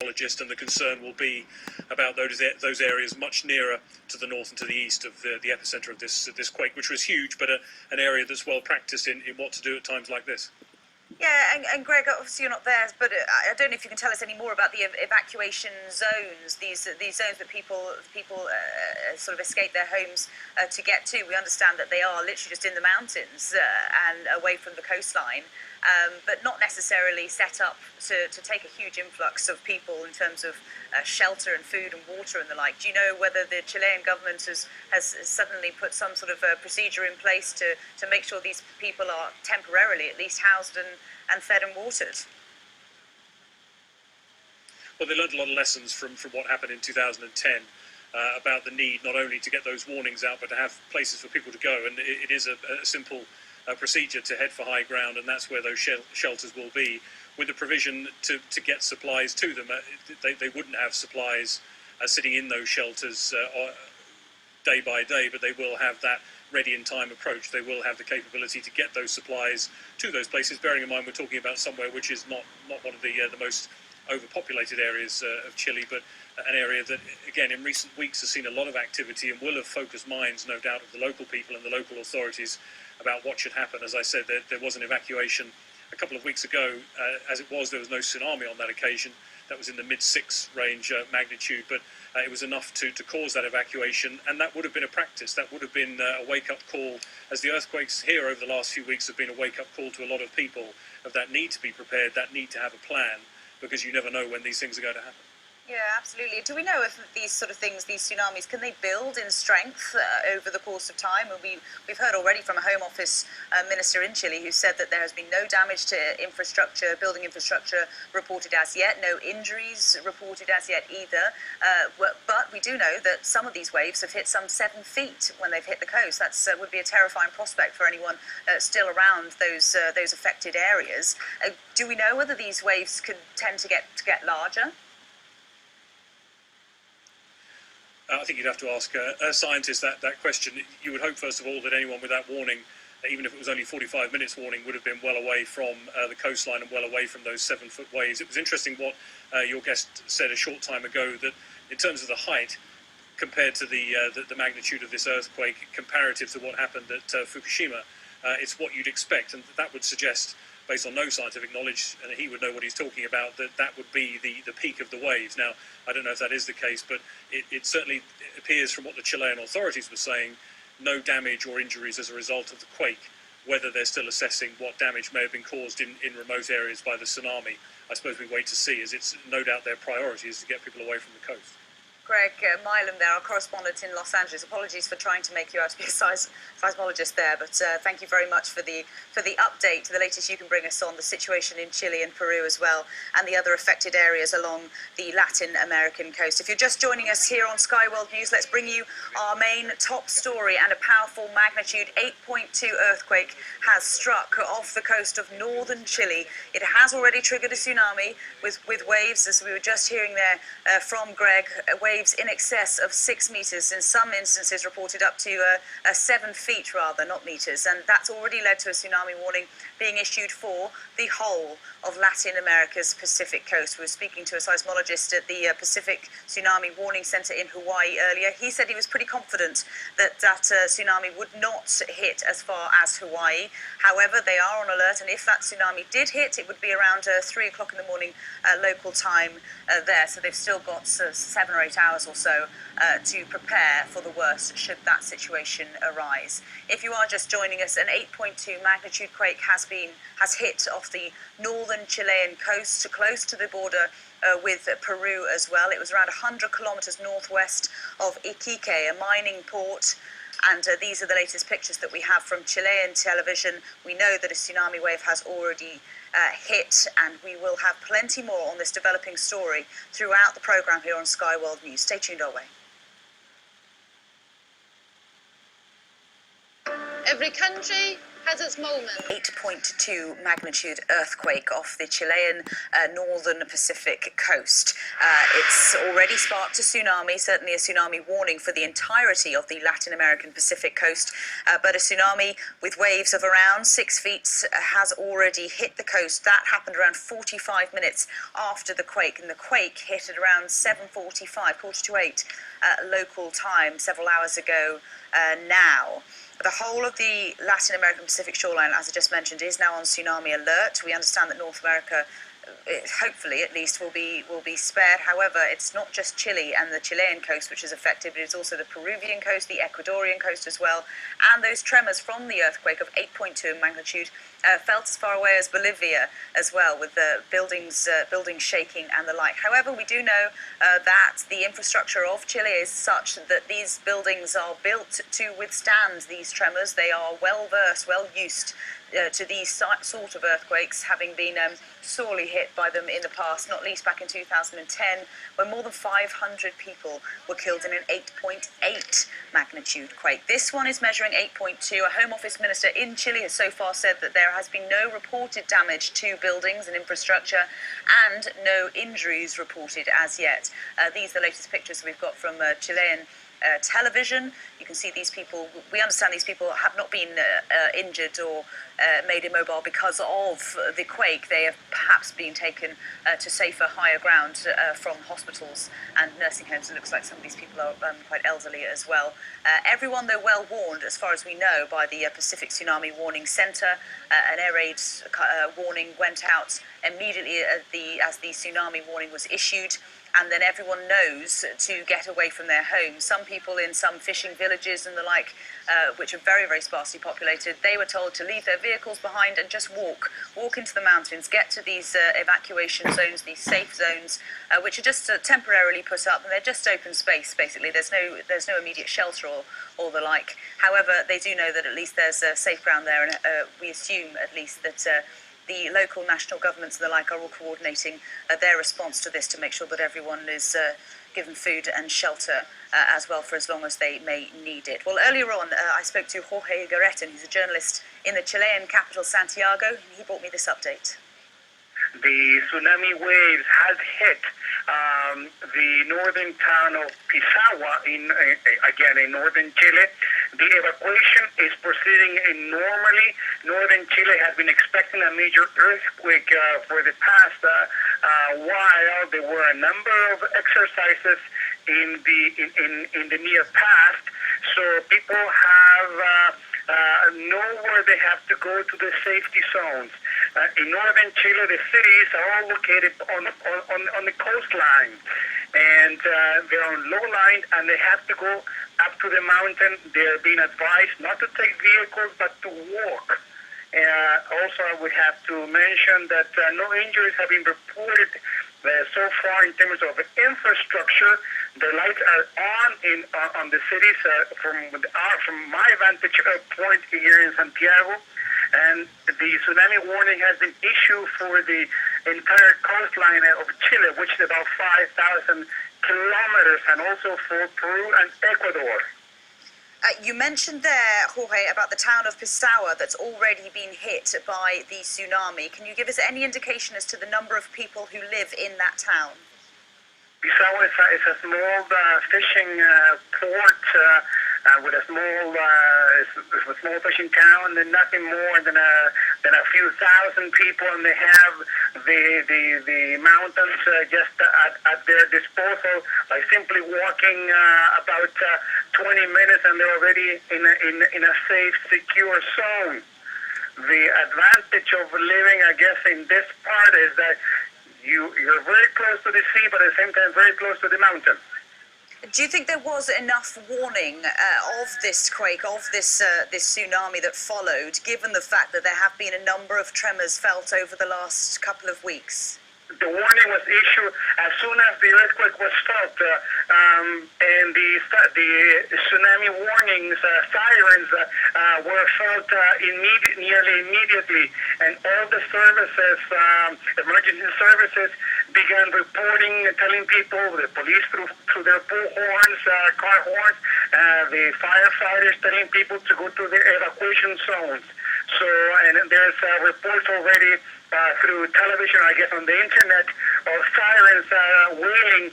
And the concern will be about those areas much nearer to the north and to the east of the epicenter of this quake, which was huge, but an area that's well practiced in what to do at times like this. Yeah, and Greg, obviously you're not there, but I don't know if you can tell us any more about the evacuation zones, these zones that people sort of escape their homes to get to. We understand that they are literally just in the mountains and away from the coastline, but not necessarily set up to take a huge influx of people in terms of shelter and food and water and the like. Do you know whether the Chilean government has suddenly put some sort of procedure in place to make sure these people are temporarily at least housed and fed and watered? Well, they learned a lot of lessons from what happened in 2010 about the need not only to get those warnings out, but to have places for people to go. And it is a simple procedure to head for high ground, and that's where those shelters will be, with the provision to get supplies to them. They wouldn't have supplies sitting in those shelters day by day, but they will have that ready-in-time approach. They will have the capability to get those supplies to those places, bearing in mind we're talking about somewhere which is not one of the most overpopulated areas of Chile, but an area that, again, in recent weeks has seen a lot of activity and will have focused minds, no doubt, of the local people and the local authorities about what should happen. As I said, there was an evacuation a couple of weeks ago. As it was, there was no tsunami on that occasion. That was in the mid-6 range magnitude, but it was enough to cause that evacuation, and that would have been a practice. That would have been a wake-up call, as the earthquakes here over the last few weeks have been a wake-up call to a lot of people of that need to be prepared, that need to have a plan, because you never know when these things are going to happen. Yeah, absolutely. Do we know if these sort of things, these tsunamis, can they build in strength over the course of time? And we've heard already from a Home Office minister in Chile who said that there has been no damage to infrastructure, building infrastructure reported as yet, no injuries reported as yet either. But we do know that some of these waves have hit some 7 feet when they've hit the coast. That would be a terrifying prospect for anyone still around those affected areas. Do we know whether these waves could tend to get larger? I think you'd have to ask a scientist that question. You would hope, first of all, that anyone with that warning, even if it was only 45 minutes warning, would have been well away from the coastline and well away from those 7-foot waves. It was interesting what your guest said a short time ago, that in terms of the height, compared to the magnitude of this earthquake, comparative to what happened at Fukushima, it's what you'd expect. And that would suggest, based on no scientific knowledge, and he would know what he's talking about, that would be the peak of the waves. Now, I don't know if that is the case, but it certainly appears from what the Chilean authorities were saying, no damage or injuries as a result of the quake. Whether they're still assessing what damage may have been caused in remote areas by the tsunami, I suppose we wait to see, as it's no doubt their priority is to get people away from the coast. Greg Milam there, our correspondent in Los Angeles. Apologies for trying to make you out to be a seismologist there, but thank you very much for the update, the latest you can bring us on the situation in Chile and Peru as well, and the other affected areas along the Latin American coast. If you're just joining us here on Sky World News, let's bring you our main top story. And a powerful magnitude 8.2 earthquake has struck off the coast of northern Chile. It has already triggered a tsunami with waves, as we were just hearing there from Greg, waves in excess of 6 meters, in some instances reported up to 7 feet rather, not meters, and that's already led to a tsunami warning being issued for the whole of Latin America's Pacific coast. We were speaking to a seismologist at the Pacific Tsunami Warning Center in Hawaii earlier. He said he was pretty confident that tsunami would not hit as far as Hawaii. However, they are on alert, and if that tsunami did hit, it would be around 3 o'clock in the morning local time there. So they've still got 7 or 8 hours or so to prepare for the worst should that situation arise. If you are just joining us, an 8.2 magnitude quake has hit off the northern Chilean coast, close to the border with Peru as well. It was around 100 kilometers northwest of Iquique, a mining port. And these are the latest pictures that we have from Chilean television. We know that a tsunami wave has already hit, and we will have plenty more on this developing story throughout the programme here on Sky World News. Stay tuned our way. Every country has its moment. 8.2 magnitude earthquake off the Chilean northern Pacific coast. It's already sparked a tsunami, certainly a tsunami warning for the entirety of the Latin American Pacific coast, but a tsunami with waves of around 6 feet has already hit the coast. That happened around 45 minutes after the quake, and the quake hit at around 7:45, quarter to 8 local time, several hours ago now. The whole of the Latin American Pacific shoreline, as I just mentioned, is now on tsunami alert. We understand that North America, hopefully at least, will be spared. However, it's not just Chile and the Chilean coast which is affected, but it's also the Peruvian coast, the Ecuadorian coast as well, and those tremors from the earthquake of 8.2 in magnitude felt as far away as Bolivia as well, with the buildings shaking and the like. However, we do know that the infrastructure of Chile is such that these buildings are built to withstand these tremors. They are well versed, well used to these sort of earthquakes, having been sorely hit by them in the past, not least back in 2010, when more than 500 people were killed in an 8.8 magnitude quake. This one is measuring 8.2. A Home Office minister in Chile has so far said that there has been no reported damage to buildings and infrastructure and no injuries reported as yet. These are the latest pictures we've got from Chilean television. You can see these people, we understand these people have not been injured or made immobile because of the quake. They have perhaps been taken to safer, higher ground from hospitals and nursing homes. It looks like some of these people are quite elderly as well. Everyone, though, well warned, as far as we know, by the Pacific Tsunami Warning Center. An air raid warning went out immediately as the tsunami warning was issued. And then everyone knows to get away from their homes. Some people in some fishing villages and the like, which are very, very sparsely populated, they were told to leave their vehicles behind and just walk into the mountains, get to these evacuation zones, these safe zones, which are just temporarily put up, and they're just open space, basically. There's no immediate shelter or the like. However, they do know that at least there's safe ground there, and we assume at least that the local national governments and the like are all coordinating their response to this to make sure that everyone is given food and shelter as well for as long as they may need it. Well, earlier on, I spoke to Jorge Garreton, who's a journalist in the Chilean capital, Santiago, and he brought me this update. The tsunami waves has hit the northern town of Pisagua in northern Chile. The evacuation is proceeding normally. Northern Chile has been expecting a major earthquake for the past while. There were a number of exercises in the near past, so people have know where they have to go to the safety zones. In northern Chile, the cities are all located on the coastline, and they're on low line, and they have to go up to the mountain. They're being advised not to take vehicles, but to walk. Also, I would have to mention that no injuries have been reported so far in terms of infrastructure. The lights are on the cities from my vantage point here in Santiago, and the tsunami warning has been issued for the entire coastline of Chile, which is about 5,000 kilometers, and also for Peru and Ecuador. You mentioned there, Jorge, about the town of Pisagua that's already been hit by the tsunami. Can you give us any indication as to the number of people who live in that town? Pisagua is a small fishing port with a small fishing town, and nothing more than a few thousand people, and they have the mountains just at their disposal by simply walking about 20 minutes, and they're already in a safe, secure zone. The advantage of living, I guess, in this part is that you're very close to the sea, but at the same time very close to the mountain. Do you think there was enough warning of this quake, of this tsunami that followed, given the fact that there have been a number of tremors felt over the last couple of weeks? The warning was issued as soon as the earthquake was felt, and the tsunami warnings, sirens were felt nearly immediately, and all the services, emergency services, began reporting, telling people, the police through their bullhorns, car horns, the firefighters telling people to go to their evacuation zones. So, and there's reports already through television, I guess on the internet, of sirens wailing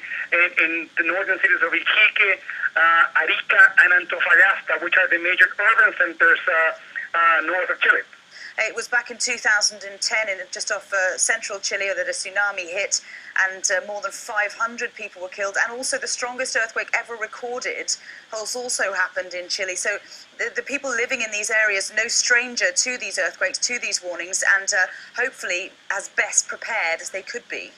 in the northern cities of Iquique, Arica, and Antofagasta, which are the major urban centers north of Chile. It was back in 2010, just off central Chile, that a tsunami hit, and more than 500 people were killed. And also the strongest earthquake ever recorded has also happened in Chile. So the people living in these areas, no stranger to these earthquakes, to these warnings, and hopefully as best prepared as they could be.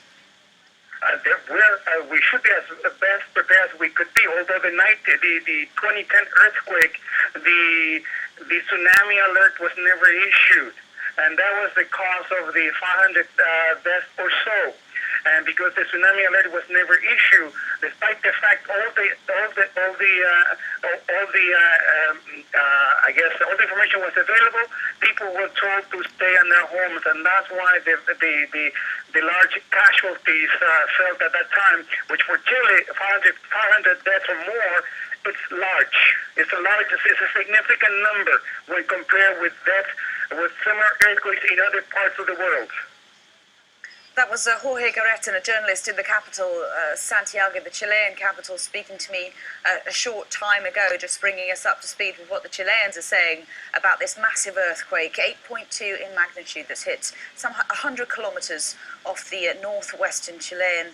We should be as best prepared as we could be. Although the 2010 earthquake, the tsunami alert was never issued, and that was the cause of the 500 deaths or so. And because the tsunami alert was never issued, despite the fact all the information was available, people were told to stay in their homes, and that's why the large casualties felt at that time, which for Chile, 500 deaths or more, it's large. It's a significant number when compared with deaths with similar earthquakes in other parts of the world. That was Jorge Garretin, a journalist in the capital, Santiago, the Chilean capital, speaking to me a short time ago, just bringing us up to speed with what the Chileans are saying about this massive earthquake, 8.2 in magnitude, that's hit some 100 kilometers off the northwestern Chilean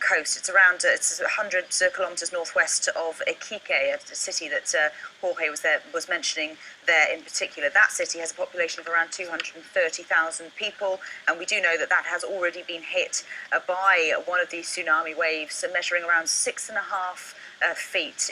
coast. It's around 100 kilometers northwest of Iquique, a city that Jorge was mentioning there in particular. That city has a population of around 230,000 people, and we do know that that has already been hit by one of these tsunami waves, measuring around 6.5 feet